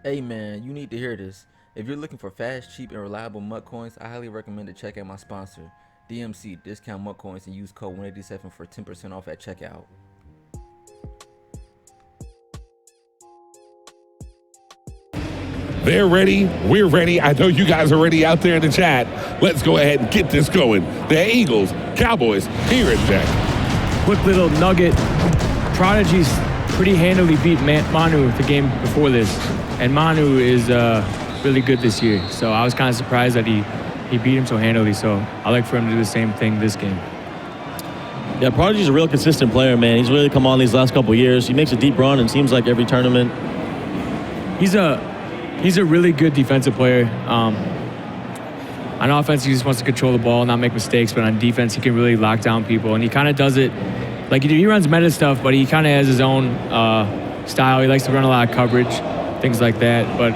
Hey man, you need to hear this. If you're looking for fast, cheap, and reliable MUT coins, I highly recommend to check out my sponsor, DMC, Discount MUT Coins, and use code 187 for 10% off at checkout. They're ready. We're ready. I know you guys are ready out there in the chat. Let's go ahead and get this going. The Eagles, Cowboys, here in Jack. Quick little nugget. Prodigy's pretty handily beat Manu the game before this. And Manu is really good this year. So I was kind of surprised that he beat him so handily. So I like for him to do the same thing this game. Yeah, Prodigy's a real consistent player, man. He's really come on these last couple of years. He makes a deep run and seems like every tournament. He's a really good defensive player. On offense, he just wants to control the ball, not make mistakes. But on defense, he can really lock down people. And he kind of does it like he runs meta stuff, but he kind of has his own style. He likes to run a lot of coverage, things like that. But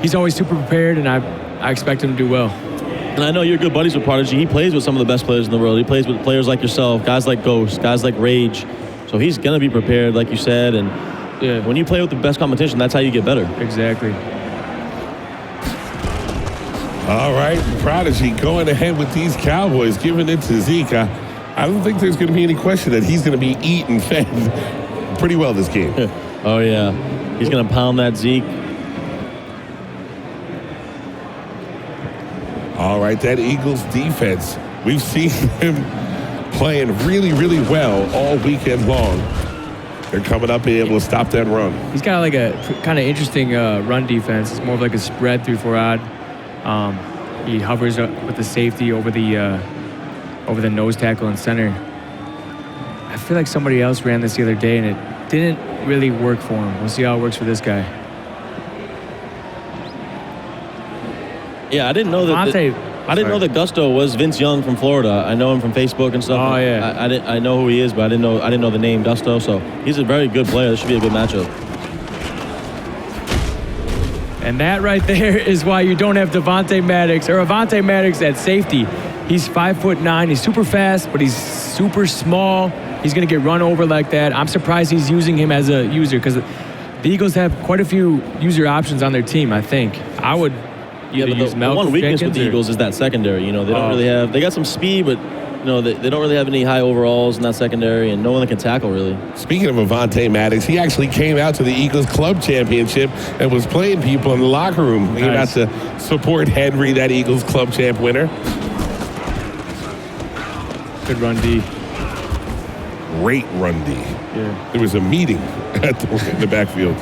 he's always super prepared, and I expect him to do well. And I know you're good buddies with Prodigy. He plays with some of the best players in the world. He plays with players like yourself, guys like Ghost, guys like Rage. So he's going to be prepared, like you said. And yeah, when you play with the best competition, that's how you get better. Exactly. All right, Prodigy going ahead with these Cowboys, giving it to Zeke. I don't think there's going to be any question that he's going to be eaten fed pretty well this game. Oh, yeah. He's going to pound that Zeke. All right, that Eagles defense. We've seen him playing really, really well all weekend long. They're coming up being able to stop that run. He's got like a kind of interesting run defense. It's more of like a spread 3-4 odd. He hovers up with the safety over the nose tackle and center. I feel like somebody else ran this the other day and it didn't really work for him. We'll see how it works for this guy. Yeah, I didn't know that. I didn't know that Gusto was Vince Young from Florida. I know him from Facebook and stuff. Oh yeah. I know who he is, but I didn't know the name Gusto. So he's a very good player. This should be a good matchup. And that right there is why you don't have Devontae Maddox at safety. He's 5'9". He's super fast, but he's super small. He's going to get run over like that. I'm surprised he's using him as a user because the Eagles have quite a few user options on their team, I think. I would either use the one weakness with the Eagles is that secondary. You know, they don't really have – they got some speed, but you know, they don't really have any high overalls in that secondary and no one that can tackle, really. Speaking of Avonte Maddox, he actually came out to the Eagles Club Championship and was playing people in the locker room. He came out to support Henry, that Eagles Club Champ winner. Good run D. Great run D. Yeah. There was a meeting in the backfield.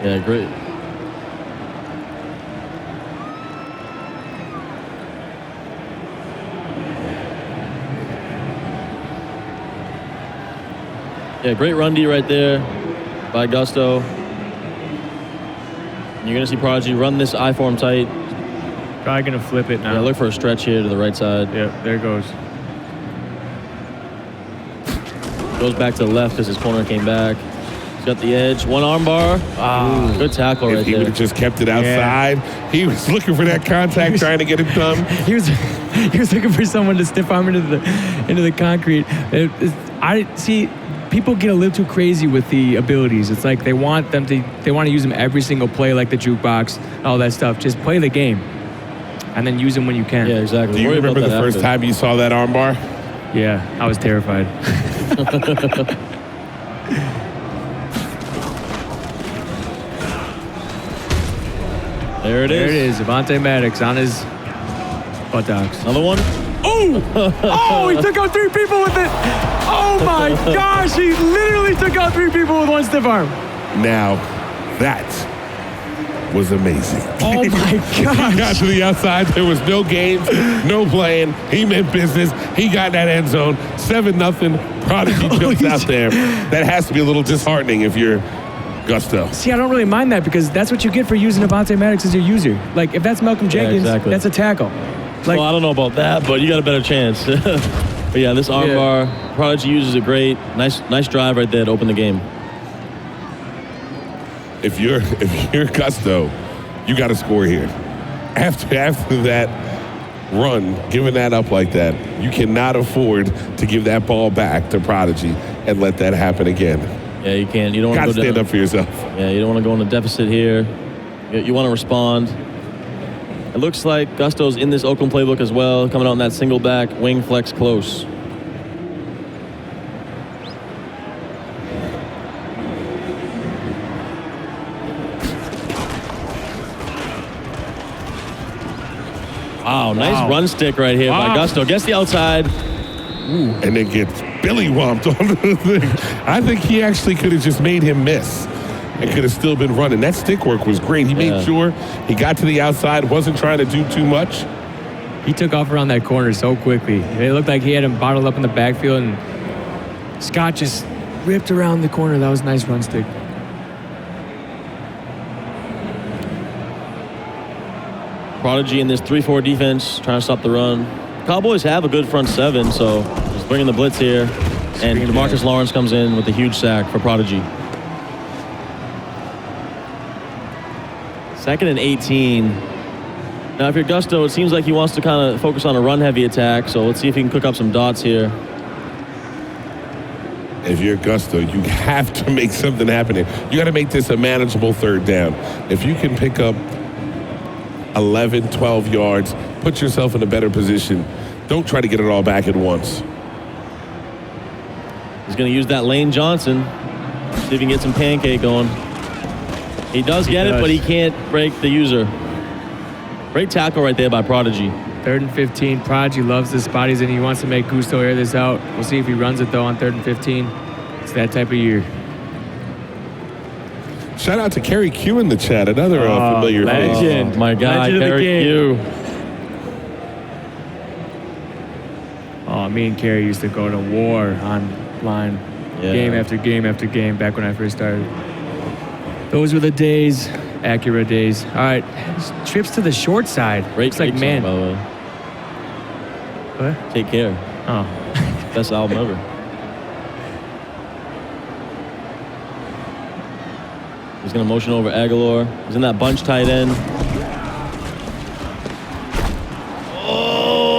Yeah, great. Yeah, great run D right there by Gusto. And you're going to see Prodigy run this I form tight. Probably going to flip it now. Yeah, look for a stretch here to the right side. Yeah, there it goes. Goes back to the left because his corner came back. He's got the edge. One arm bar. Good tackle right there. If he would have just kept it outside, he was looking for that contact, trying to get it done. He was looking for someone to stiff arm into the concrete. I see. People get a little too crazy with the abilities. It's like they want to use them every single play, like the jukebox, all that stuff. Just play the game, and then use them when you can. Yeah, exactly. Do you remember the first time you saw that armbar? Yeah, I was terrified. There it is. There it is. Avonte Maddox on his buttocks. Another one. Oh! Oh, he took out 3 people with it. Oh my gosh, he literally took out 3 people with one stiff arm. Now, that was amazing. Oh my gosh. He got to the outside. There was no games, no playing. He meant business. He got that end zone. 7-0. Prodigy jumps out there. That has to be a little disheartening if you're Gusto. See, I don't really mind that because that's what you get for using Avonte Maddox as your user. Like, if that's Malcolm Jenkins, that's a tackle. Like, well, I don't know about that, but you got a better chance. But yeah, this arm bar, Prodigy uses it great. Nice drive right there to open the game. If you're Gusto, you got to score here. After that run, giving that up like that, you cannot afford to give that ball back to Prodigy and let that happen again. Yeah, you can't. You don't Got want to to stand up for yourself. Yeah, you don't want to go in a deficit here. You want to respond. It looks like Gusto's in this Oakland playbook as well, coming out in that single back, wing flex close. Wow, nice run stick right here by Gusto. Gets the outside. Ooh. And then gets Billy Womped on the thing. I think he actually could have just made him miss. It could have still been running. That stick work was great. He made sure he got to the outside, wasn't trying to do too much. He took off around that corner so quickly. It looked like he had him bottled up in the backfield, and Scott just ripped around the corner. That was a nice run stick. Prodigy in this 3-4 defense, trying to stop the run. Cowboys have a good front seven, so just bringing the blitz here. And DeMarcus Lawrence comes in with a huge sack for Prodigy. 2nd and 18. Now, if you're Gusto, it seems like he wants to kind of focus on a run-heavy attack, so let's see if he can cook up some dots here. If you're Gusto, you have to make something happen here. You got to make this a manageable 3rd down. If you can pick up 11, 12 yards, put yourself in a better position. Don't try to get it all back at once. He's going to use that Lane Johnson. See if he can get some pancake going. He does get it, but he can't break the user. Great tackle right there by Prodigy. 3rd and 15. Prodigy loves the spot he's in. He wants to make Gusto air this out. We'll see if he runs it, though, on 3rd and 15. It's that type of year. Shout out to Kerry Q in the chat, another familiar face. Legend. My guy, Kerry Q. Oh, me and Kerry used to go to war online, game after game after game, back when I first started. Those were the days, Acura days. All right, trips to the short side. Great, like, man. Song, by the way. What? Take Care. Oh. Best album ever. He's going to motion over Aguilar. He's in that bunch tight end.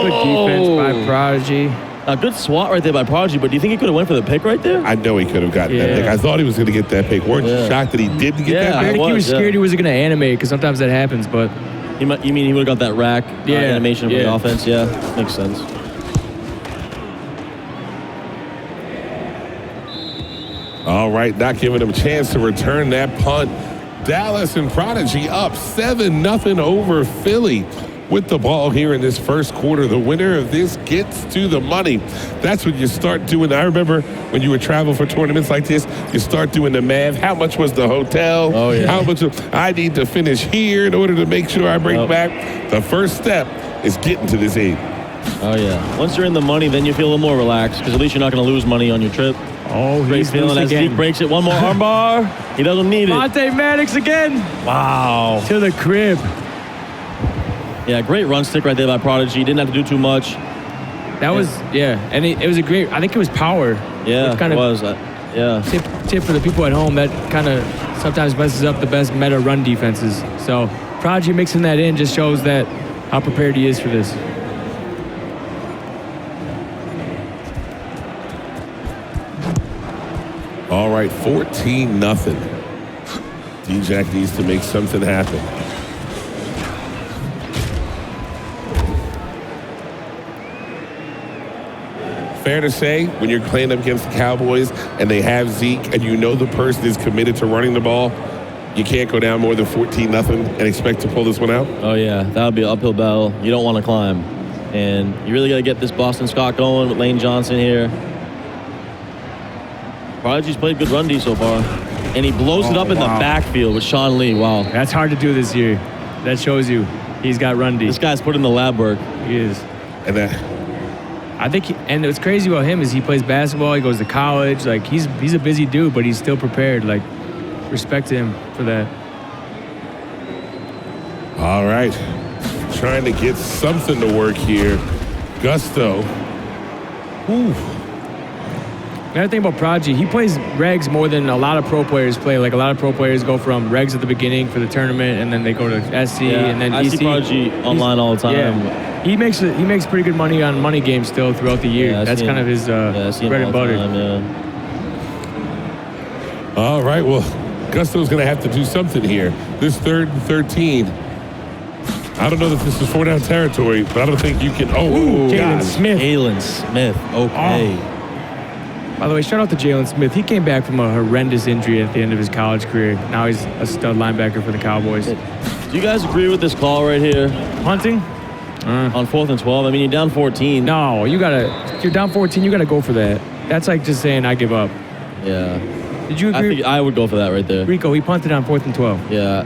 Good defense by Prodigy. A good swat right there by Prodigy, but do you think he could have went for the pick right there? I know he could have gotten that pick. I thought he was going to get that pick. Weren't you shocked that he didn't get that I pick? think he was scared he was going to animate, because sometimes that happens, but... You mean he would have got that rack animation for the offense? Yeah, makes sense. All right, not giving him a chance to return that punt. Dallas and Prodigy up 7-0 over Philly with the ball here in this first quarter. The winner of this gets to the money. That's what you start doing. I remember when you would travel for tournaments like this, you start doing the math. How much was the hotel? Oh, yeah. How much I need to finish here in order to make sure I bring back. The first step is getting to this 8. Oh, yeah. Once you're in the money, then you feel a little more relaxed, because at least you're not going to lose money on your trip. Oh, Great he's feeling as Zeke breaks it. One more armbar. He doesn't need it. Monte Maddox again. Wow. To the crib. Yeah, great run stick right there by Prodigy. Didn't have to do too much. That was, and it was a great, I think it was power. Yeah, kind it of was. Tip for the people at home, that kind of sometimes messes up the best meta run defenses. So Prodigy mixing that in just shows that how prepared he is for this. All right, 14-0. D-Jack needs to make something happen. Fair to say, when you're playing up against the Cowboys and they have Zeke and you know the person is committed to running the ball, you can't go down more than 14-0 and expect to pull this one out? Oh, yeah. That would be an uphill battle. You don't want to climb. And you really got to get this Boston Scott going with Lane Johnson here. Prodigy's played good run D so far. And he blows it up in the backfield with Sean Lee. Wow. That's hard to do this year. That shows you he's got run D. This guy's put in the lab work. He is. And I think, and what's crazy about him is he plays basketball, he goes to college. Like, he's a busy dude, but he's still prepared. Like, respect to him for that. All right. Trying to get something to work here. Gusto. Ooh. Another thing about Prodigy, he plays regs more than a lot of pro players play. Like, a lot of pro players go from regs at the beginning for the tournament, and then they go to SC, and then I DC. see Prodigy online all the time. Yeah. He makes pretty good money on money games still throughout the year. Yeah, that's kind of his bread and butter. All right, well, Gusto's going to have to do something here. This 3rd and 13. I don't know that this is 4-down territory, but I don't think you can. Jalen Smith. Jalen Smith. Okay. By the way, shout out to Jalen Smith. He came back from a horrendous injury at the end of his college career. Now he's a stud linebacker for the Cowboys. Do you guys agree with this call right here? Punting? On 4th and 12? I mean, you're down 14. No, if you're down 14, you got to go for that. That's like just saying, I give up. Yeah. Did you agree? I would go for that right there. Rico, he punted on 4th and 12. Yeah.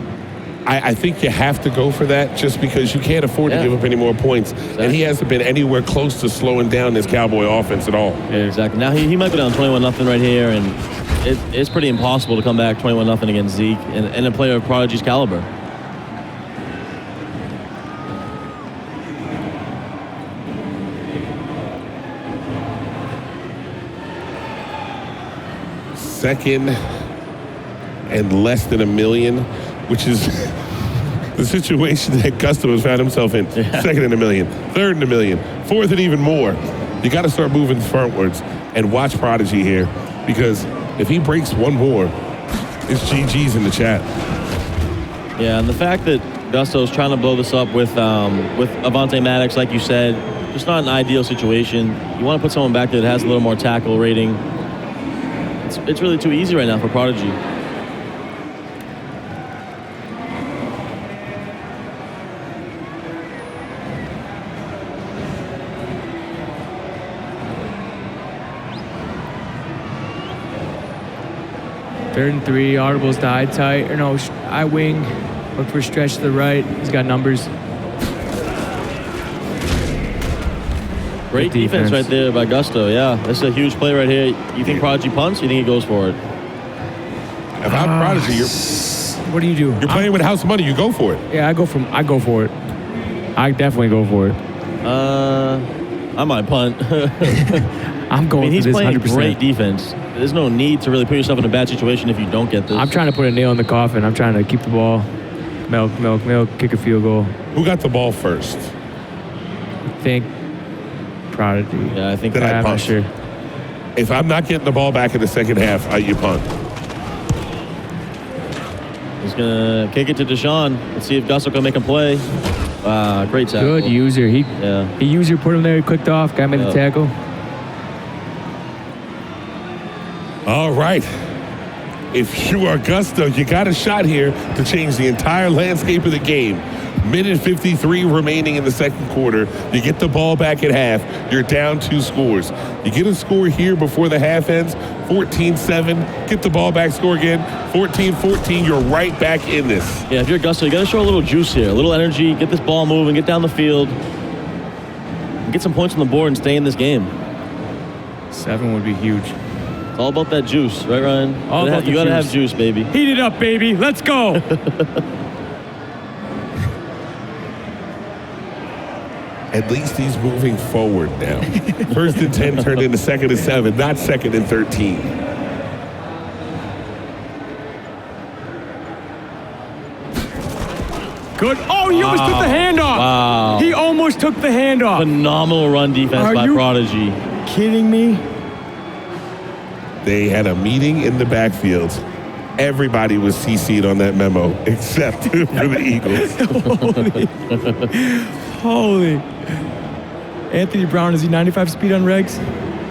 I think you have to go for that just because you can't afford to give up any more points. Exactly. And he hasn't been anywhere close to slowing down this Cowboy offense at all. Yeah, exactly. Now he might go down 21-0 right here, and it's pretty impossible to come back 21-0 against Zeke and a player of Prodigy's caliber. Second and less than $1 million, which is the situation that Gusto has found himself in. Yeah. 2nd and $1 million, 3rd and $1 million, 4th and even more. You got to start moving frontwards and watch Prodigy here, because if he breaks one more, it's GG's in the chat. Yeah, and the fact that Gusto's trying to blow this up with Avonte Maddox, like you said, just not an ideal situation. You want to put someone back there that has a little more tackle rating. It's really too easy right now for Prodigy. Third and 3, audibles to eye tight, or no, eye wing. Look for stretch to the right. He's got numbers. Great defense right there by Gusto. Yeah, this is a huge play right here. You think Prodigy punts? You think he goes for it? If I'm Prodigy, what do you do? You're playing with house money. You go for it. Yeah, I go for it. I definitely go for it. I might punt. I'm going. He's for this playing 100%. great defense. There's no need to really put yourself in a bad situation if you don't get this. I'm trying to put a nail in the coffin. I'm trying to keep the ball. Milk, kick a field goal. Who got the ball first? I think Prodigy. Yeah, I think Then I'm not sure. If I'm not getting the ball back in the second half, you punt. He's going to kick it to Deshaun. Let's see if Gusto can make a play. Great tackle. Good user. He user put him there. He clicked off. Guy made the tackle. All right. If you are Gusto, you got a shot here to change the entire landscape of the game. Minute 53 remaining in the second quarter. You get the ball back at half. You're down 2 scores. You get a score here before the half ends, 14-7. Get the ball back, score again, 14-14. You're right back in this. Yeah, if you're Gusto, you got to show a little juice here, a little energy, get this ball moving, get down the field, and get some points on the board and stay in this game. 7 would be huge. It's all about that juice, right, Ryan? You got to have juice, baby. Heat it up, baby. Let's go. At least he's moving forward now. 1st and 10 turned into 2nd and 7, not 2nd and 13. Good. Oh, he almost took the handoff. Wow. He almost took the handoff. Phenomenal run defense by Prodigy. Kidding me? They had a meeting in the backfield. Everybody was CC'd on that memo except for the Eagles. Holy. Anthony Brown, is he 95 speed on regs?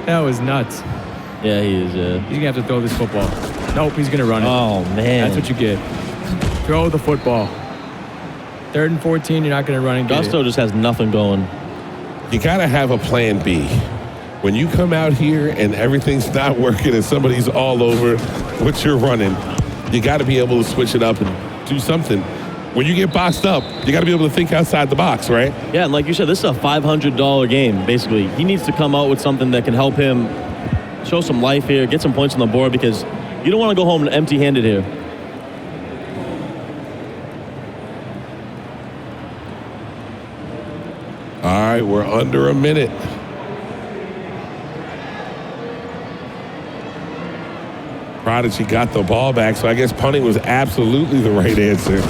That was nuts. Yeah, he is, yeah. He's going to have to throw this football. Nope, he's going to run it. Oh, man. That's what you get. Throw the football. 3rd and 14, you're not going to run and get Gusto just has nothing going. You got to have a plan B. When you come out here and everything's not working and somebody's all over what you're running, you got to be able to switch it up and do something. When you get boxed up, you got to be able to think outside the box, right? Yeah, and like you said, this is a $500 game, basically. He needs to come out with something that can help him show some life here, get some points on the board, because you don't want to go home empty-handed here. All right, we're under a minute. Prodigy got the ball back, so I guess punting was absolutely the right answer.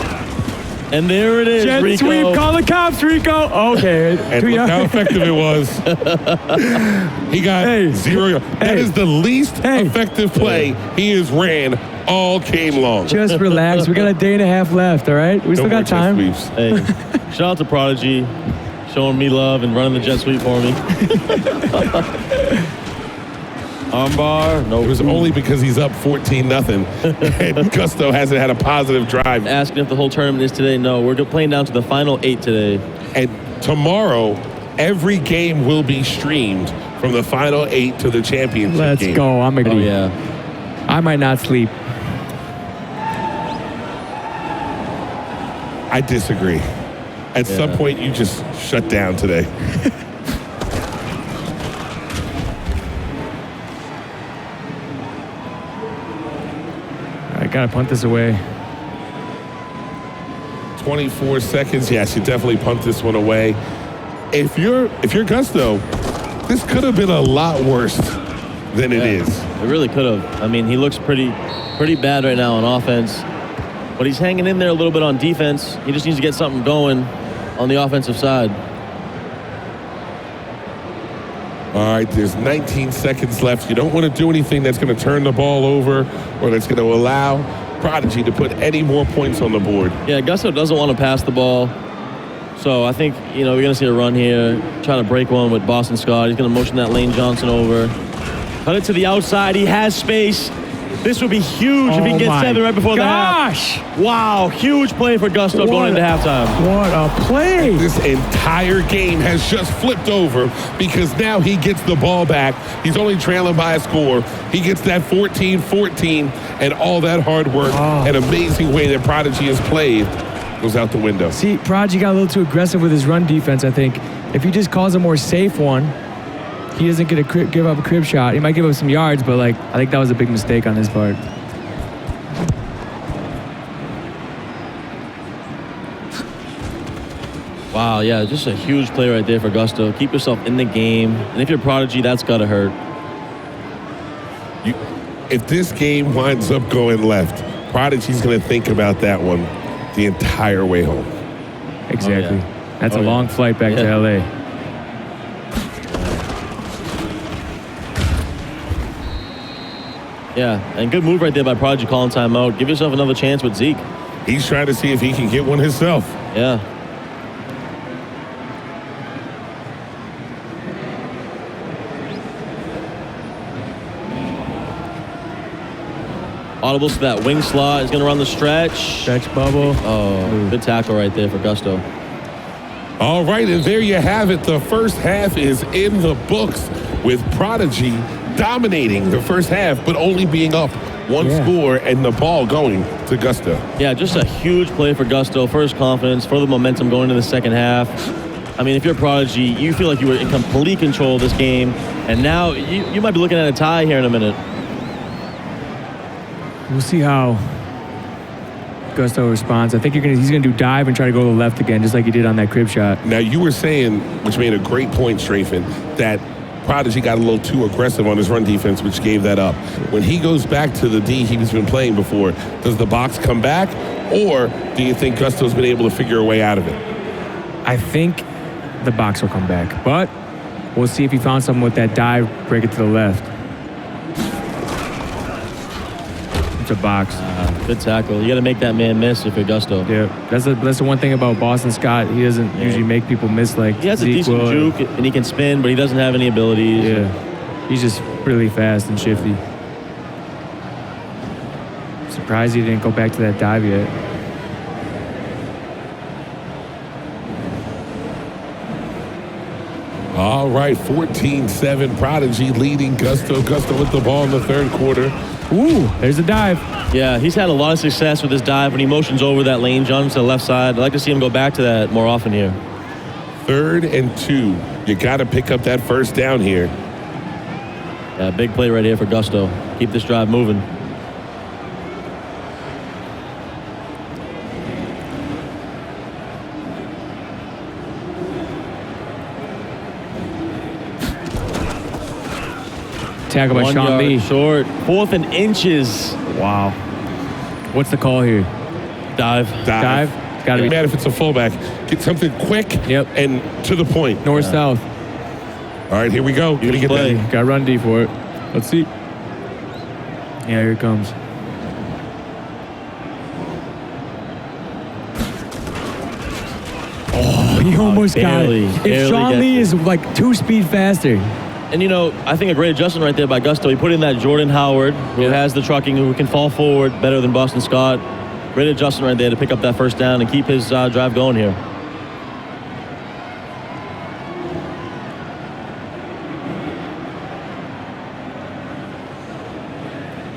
And there it is, Jet Rico. sweep, call the cops, Rico. Okay. And look how effective it was. He got 0 yards. That is the least effective play he has ran all game long. Just relax. We got a day and a half left, all right? We still No more got time. jet sweeps. Hey, shout out to Prodigy, showing me love and running the jet sweep for me. Armbar, no. It was only because he's up 14-0, and Gusto hasn't had a positive drive. Asking if the whole tournament is today. No, we're playing down to the final 8 today. And tomorrow, every game will be streamed from the final 8 to the championship Let's game. go. I'm ready. Oh, yeah. I might not sleep. I disagree. At some point, you just shut down today. I gotta punt this away. 24 seconds. Yes, you definitely punt this one away. If you're Gusto, this could have been a lot worse than it is. It really could have. I mean, he looks pretty bad right now on offense, but he's hanging in there a little bit on defense. He just needs to get something going on the offensive side. All right, there's 19 seconds left. You don't want to do anything that's going to turn the ball over or that's going to allow Prodigy to put any more points on the board. Yeah, Gusto doesn't want to pass the ball. So I think, we're going to see a run here. Try to break one with Boston Scott. He's going to motion that Lane Johnson over. Cut it to the outside. He has space. This would be huge if he can get 7 right before the half. Wow, huge play for Gusto going into halftime. What a play. This entire game has just flipped over because now he gets the ball back. He's only trailing by a score. He gets that 14-14, and all that hard work and amazing way that Prodigy has played goes out the window. See, Prodigy got a little too aggressive with his run defense, I think. If he just calls a more safe one, he doesn't get a give up a crib shot. He might give up some yards, but I think that was a big mistake on his part. Wow, yeah, just a huge play right there for Gusto. Keep yourself in the game. And if you're Prodigy, that's got to hurt. If this game winds up going left, Prodigy's going to think about that one the entire way home. Exactly. Oh, yeah. That's a long flight back to L.A. Yeah, and good move right there by Prodigy calling timeout. Give yourself another chance with Zeke. He's trying to see if he can get one himself. Yeah. Audibles to that wing slot. He's going to run the stretch. Stretch bubble. Oh, good tackle right there for Gusto. All right, and there you have it. The first half is in the books with Prodigy dominating the first half, but only being up one score and the ball going to Gusto. Yeah, just a huge play for Gusto. First confidence, further momentum going into the second half. I mean, if you're Prodigy, you feel like you were in complete control of this game, and now you might be looking at a tie here in a minute. We'll see how Gusto responds. I think he's gonna do dive and try to go to the left again, just like he did on that crib shot. Now, you were saying, which made a great point, Strafen, that Prodigy got a little too aggressive on his run defense, which gave that up. When he goes back to the D he's been playing before, does the box come back, or do you think Gusto's been able to figure a way out of it? I think the box will come back, but we'll see if he found something with that dive, break it to the left. It's a box. Good tackle. You got to make that man miss if you're Gusto. Yeah, that's the one thing about Boston Scott. He doesn't usually make people miss like he has Zeke a decent will. juke and he can spin, but he doesn't have any abilities. Yeah, he's just really fast and shifty. Surprised he didn't go back to that dive yet. All right, 14-7, Prodigy leading Gusto. Gusto with the ball in the third quarter. Ooh, there's a dive. Yeah, he's had a lot of success with his dive when he motions over that Lane Johnson to the left side. I'd like to see him go back to that more often here. 3rd and 2. You got to pick up that first down here. Yeah, big play right here for Gusto. Keep this drive moving. Tackle by 1 Sean yard Lee. short. 4th and inches. Wow. What's the call here? Dive. Dive? Gotta be. Mad if it's a fullback. Get something quick and to the point. North-south. All right, here we go. Gonna get play. that. Got run D for it. Let's see. Yeah, here it comes. He almost got it. If barely Sean gets Lee it. is like 2 speed faster. And, you know, I think a great adjustment right there by Gusto. He put in that Jordan Howard, who has the trucking, who can fall forward better than Boston Scott. Great adjustment right there to pick up that first down and keep his drive going here.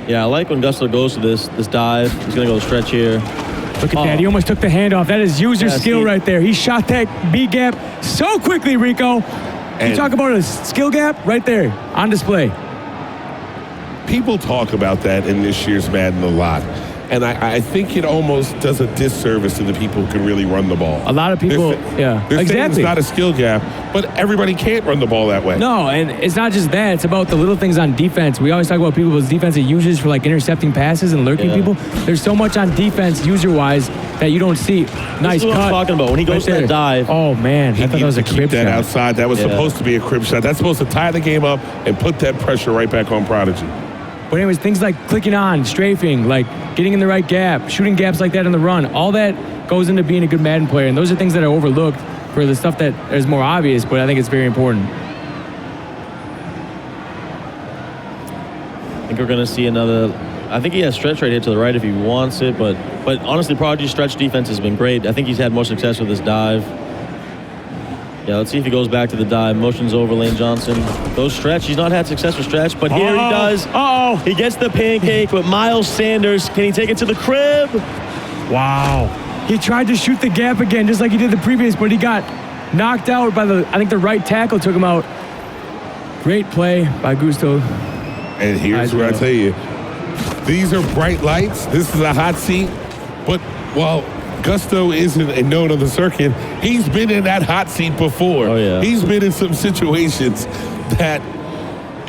Yeah, I like when Gusto goes to this dive. He's going to go stretch here. Look at that. He almost took the handoff. That is user skill right there. He shot that B gap so quickly, Rico. You talk about a skill gap right there on display. People talk about that in this year's Madden a lot. And I think it almost does a disservice to the people who can really run the ball. A lot of people, they're saying it's not a skill gap, but everybody can't run the ball that way. No, and it's not just that. It's about the little things on defense. We always talk about people's defensive users for like intercepting passes and lurking people. There's so much on defense user-wise that you don't see. Nice This is what cut. I'm talking about. When he goes to that dive. Oh, man. I thought that was a crib that shot. outside. That was supposed to be a crib shot. That's supposed to tie the game up and put that pressure right back on Prodigy. But anyways, things like clicking on, strafing, like getting in the right gap, shooting gaps like that in the run, all that goes into being a good Madden player. And those are things that are overlooked for the stuff that is more obvious, but I think it's very important. I think we're going to see another. I think he has stretch right here to the right if he wants it, but honestly, Prodigy's stretch defense has been great. I think he's had more success with this dive. Yeah, let's see if he goes back to the dive. Motions over Lane Johnson. Goes stretch. He's not had success with stretch, but here he does. He gets the pancake with Miles Sanders. Can he take it to the crib? Wow. He tried to shoot the gap again, just like he did the previous, but he got knocked out by I think the right tackle took him out. Great play by Gusto. And here's where I tell you, these are bright lights. This is a hot seat. But while Gusto isn't known on the circuit, he's been in that hot seat before. Oh, yeah. He's been in some situations that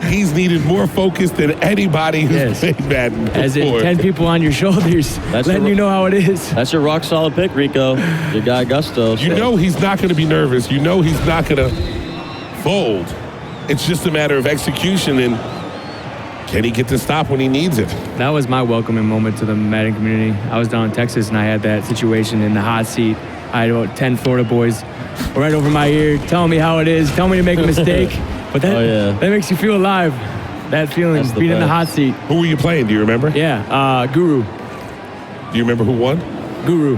he's needed more focus than anybody who's played Madden before. As in 10 people on your shoulders, letting you know how it is. That's your rock solid pick, Rico. Your guy Gusto. You know he's not going to be nervous. You know he's not going to fold. It's just a matter of execution, and can he get the stop when he needs it? That was my welcoming moment to the Madden community. I was down in Texas, and I had that situation in the hot seat. I had about 10 Florida boys right over my ear telling me how it is, telling me to make a mistake. But that makes you feel alive. That feeling, being in the hot seat. Who were you playing? Do you remember? Yeah, Guru. Do you remember who won? Guru.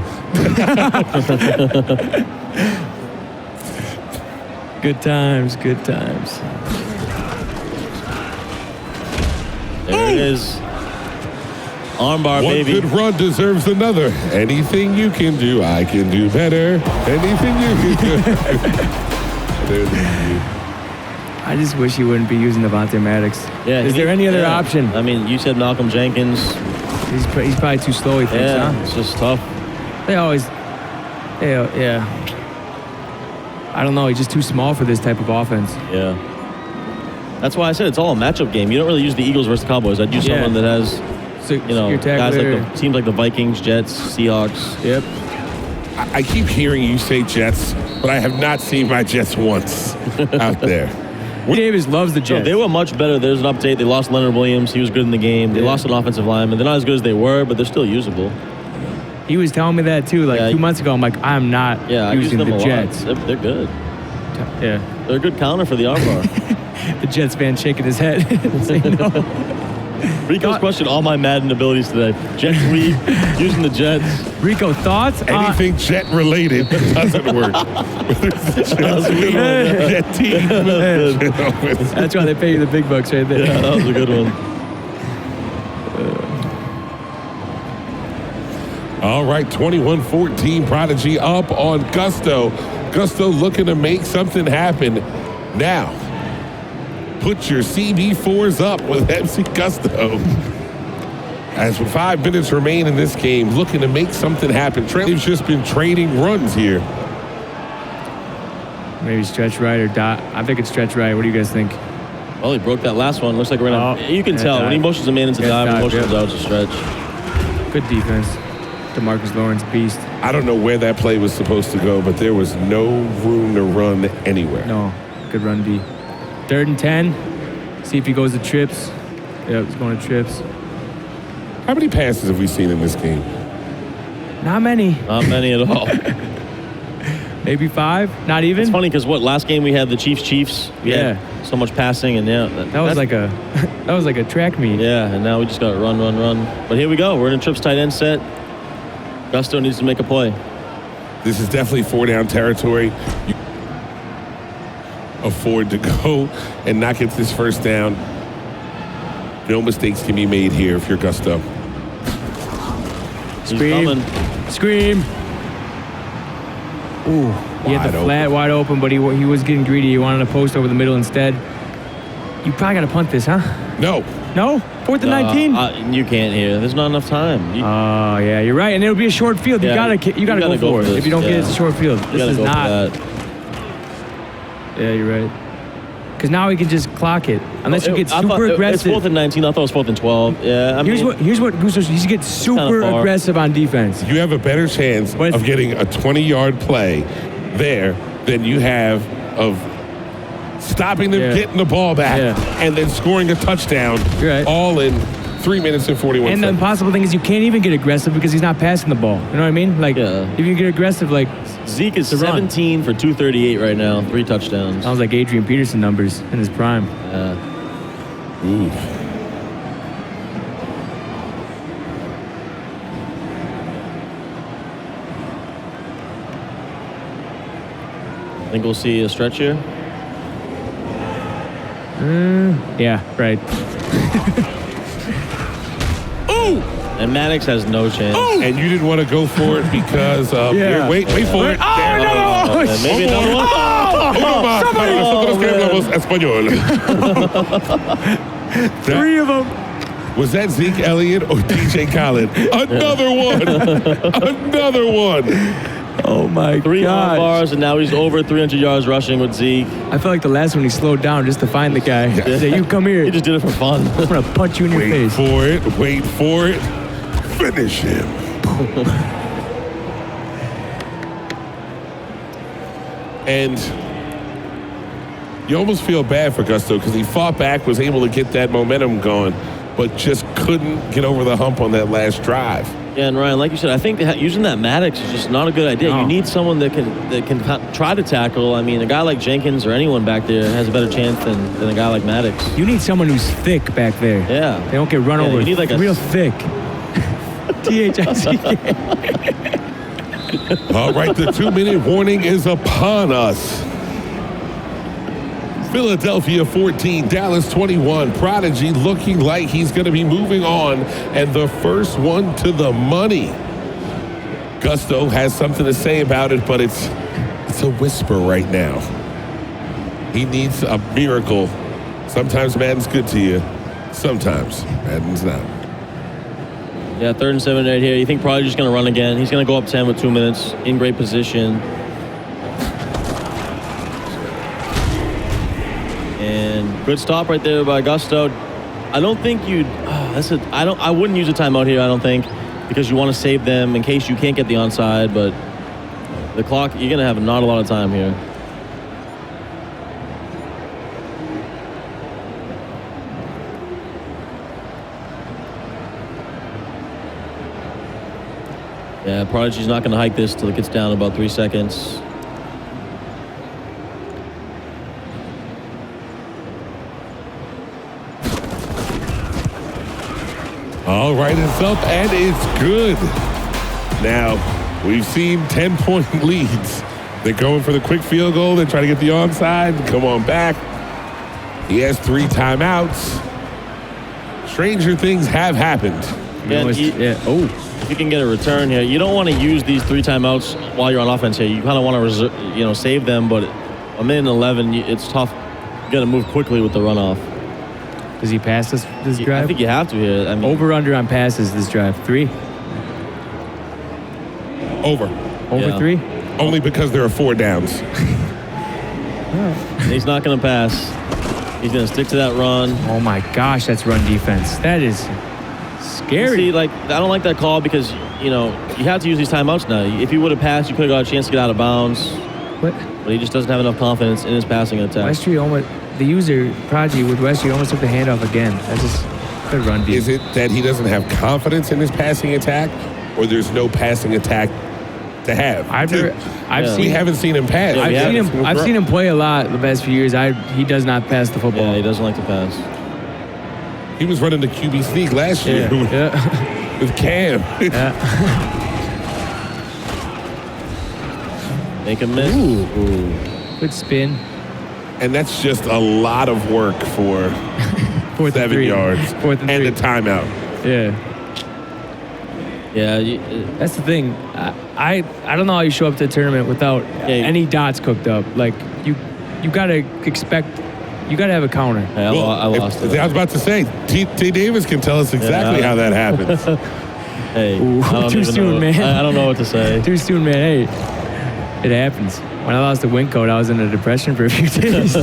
Good times, good times. There it is. Armbar, One baby. good run deserves another. Anything you can do, I can do better. Anything you can do. I just wish he wouldn't be using Devontae Maddox. Yeah. Is there any other option? I mean, you said Malcolm Jenkins. He's probably too slow, he thinks, huh? It's just tough. They always, yeah. I don't know, he's just too small for this type of offense. Yeah. That's why I said it's all a matchup game. You don't really use the Eagles versus the Cowboys. I'd use someone that has, guys like teams like the Vikings, Jets, Seahawks. Yep. I keep hearing you say Jets, but I have not seen my Jets once out there. Davis loves the Jets. No, they were much better. There's an update. They lost Leonard Williams. He was good in the game. They lost an offensive lineman. They're not as good as they were, but they're still usable. He was telling me that too, 2 months ago. I'm like, I'm not using the Jets. They're good. Yeah. They're a good counter for the armbar. The Jets fan shaking his head. saying no. Rico's questioned all my Madden abilities today. Jet sweep, using the Jets. Rico, thoughts? Anything jet related doesn't work. Jet team. That's why they pay you the big bucks right there. Yeah, that was a good one. All right, 21-14, Prodigy up on Gusto. Gusto looking to make something happen now. Put your CB4s up with MC Gusto. As 5 minutes remain in this game, looking to make something happen. They've just been trading runs here. Maybe stretch right or dot. I think it's stretch right. What do you guys think? Well, he broke that last one. Looks like we're going to... You can tell. When he motions a man into dive, he motions out to stretch. Good defense. DeMarcus Lawrence, beast. I don't know where that play was supposed to go, but there was no room to run anywhere. No. Good run, D. 3rd and 10. See if he goes to trips. Yep, he's going to trips. How many passes have we seen in this game? Not many. Not many at all. Maybe 5, not even. It's funny because last game we had the Chiefs. We had so much passing, and that was like a that was like a track meet. Yeah, and now we just got to run. But here we go. We're in a trips tight end set. Gusto needs to make a play. This is definitely 4-down territory. You afford to go and not get this first down. No mistakes can be made here if you're Gusto. Scream. Scream. Ooh, he had the flat wide open, but he was getting greedy. He wanted to post over the middle instead. You probably got to punt this, huh? No. No? 4th and 19? You can't here. There's not enough time. Oh, yeah, you're right. And it'll be a short field. You gotta go for it. If you don't get it, it's a short field. This is not. Yeah, you're right. Because now he can just clock it. Unless you get super aggressive. It's 4th and 19. I thought it was 4th and 12. Yeah. Here's what Gusto, you get super aggressive on defense. You have a better chance of getting a 20-yard play there than you have of stopping them getting the ball back and then scoring a touchdown all in 3 minutes and 41 seconds. And the impossible thing is you can't even get aggressive because he's not passing the ball. You know what I mean? Like, if you get aggressive, like, Zeke is 17 for 238 right now, 3 touchdowns. Sounds like Adrian Peterson numbers in his prime. Ooh. I think we'll see a stretch here. Yeah, right. Ooh! And Maddox has no chance. Ooh! And you didn't want to go for it because of wait for it. Maybe another one. Español. 3 of them. Was that Zeke Elliott or DJ Khaled? Another one. Another one. Oh my God. 3 on bars, and now he's over 300 yards rushing with Zeke. I feel like the last one he slowed down just to find the guy. Say, you come here. He just did it for fun. I'm going to punch you in your face. Wait for it. Finish him. And you almost feel bad for Gusto because he fought back, was able to get that momentum going, but just couldn't get over the hump on that last drive. Yeah, and Ryan, like you said, I think using that Maddox is just not a good idea. You need someone that can try to tackle. I mean, a guy like Jenkins or anyone back there has a better chance than a guy like Maddox. You need someone who's thick back there. Yeah. They don't get run over. You need like real thick. THICK. All right, the 2-minute warning is upon us. Philadelphia 14, Dallas 21. Prodigy looking like he's going to be moving on, and the first one to the money. Gusto has something to say about it, but it's a whisper right now. He needs a miracle. Sometimes Madden's good to you. Sometimes Madden's not. Yeah, 3rd and 7 right here. You think Prodigy's going to run again? He's going to go up 10 with 2 minutes. In great position. And good stop right there by Gusto. I don't think you'd. I wouldn't use a timeout here. I don't think, because you want to save them in case you can't get the onside. But the clock, you're gonna have not a lot of time here. Yeah, Prodigy's not gonna hike this till it gets down about 3 seconds. All right, it's up and it's good. Now, we've seen 10-point leads. They're going for the quick field goal. They're trying to get the onside. Come on back. He has 3 timeouts. Stranger things have happened. If you can get a return here, you don't want to use these 3 timeouts while you're on offense here. You kind of want to save them, but a minute and 11, it's tough. You got to move quickly with the runoff. Does he pass this drive? I think you have to here. I mean, over/under on passes this drive. 3. Over 3. Only because there are 4 downs. He's not going to pass. He's going to stick to that run. Oh my gosh, that's run defense. That is scary. See, I don't like that call because you have to use these timeouts now. If he would have passed, you could have got a chance to get out of bounds. What? But he just doesn't have enough confidence in his passing attack. Westry almost. The user, Prodigy, with Westry almost took the handoff again. That's just good run defense. Is it that he doesn't have confidence in his passing attack, or there's no passing attack to have. We haven't seen him pass. I've seen him play a lot the past few years. He does not pass the football. Yeah, he doesn't like to pass. He was running the QB sneak last year with Cam. Make a miss. Ooh. Good spin. And that's just a lot of work for 7 yards and the timeout. Yeah. Yeah. That's the thing. I don't know how you show up to a tournament without any dots cooked up. Like, you got to expect, you got to have a counter. Hey, I lost it. I was about to say, T. Davis can tell us exactly how that happens. Hey, too soon, man. I don't know what to say. Too soon, man. Hey, it happens. When I lost the win code, I was in a depression for a few days.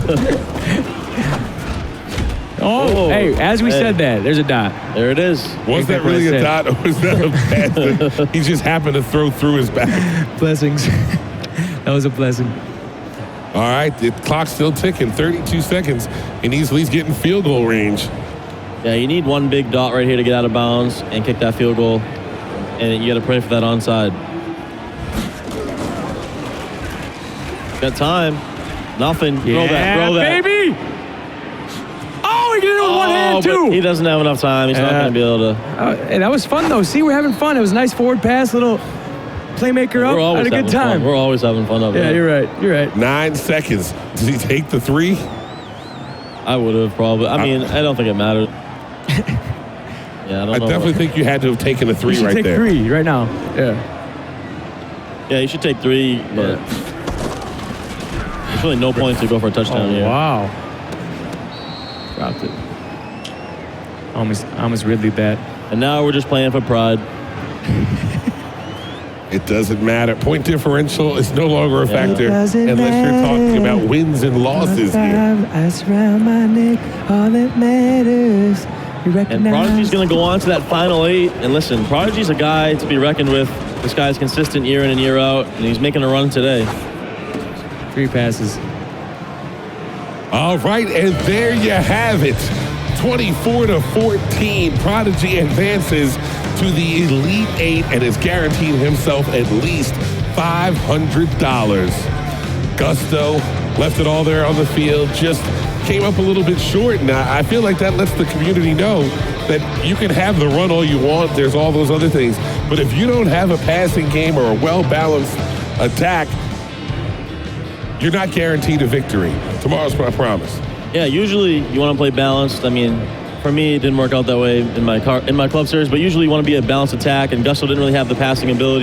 Hey, as we said that, there's a dot. There it is. Was that really a dot, or was that a pass that he just happened to throw through his back? Blessings. That was a blessing. All right, the clock's still ticking. 32 seconds, and he's at least getting field goal range. Yeah, you need one big dot right here to get out of bounds and kick that field goal, and you got to pray for that onside. Got time. Nothing. Yeah, throw that. Baby! Oh, he did it with one hand, too. He doesn't have enough time. He's not going to be able to. Hey, that was fun, though. See, we're having fun. It was a nice forward pass, little playmaker up. Had a good time. Fun. We're always having fun up there. Yeah, you're right. You're right. 9 seconds. Does he take the 3? I would have probably. I mean, I don't think it matters. Yeah, I definitely think you had to have taken a 3 right there. Take 3 right now. Yeah. Yeah, you should take 3, but there's really no point to go for a touchdown here. Wow. Dropped it. Almost Ridley that. And now we're just playing for pride. It doesn't matter. Point differential is no longer a factor unless you're talking about wins and losses here. Ice around my neck, all that matters. And Prodigy's going to go on to that final 8. And listen, Prodigy's a guy to be reckoned with. This guy's consistent year in and year out, and he's making a run today. 3 passes. All right, and there you have it. 24-14, Prodigy advances to the Elite 8 and is guaranteeing himself at least $500. Gusto left it all there on the field, just came up a little bit short. Now, I feel like that lets the community know that you can have the run all you want. There's all those other things. But if you don't have a passing game or a well-balanced attack, you're not guaranteed a victory. Tomorrow's my promise. Yeah, usually you want to play balanced. I mean, for me, it didn't work out that way in my club series, but usually you want to be a balanced attack, and Gusto didn't really have the passing ability.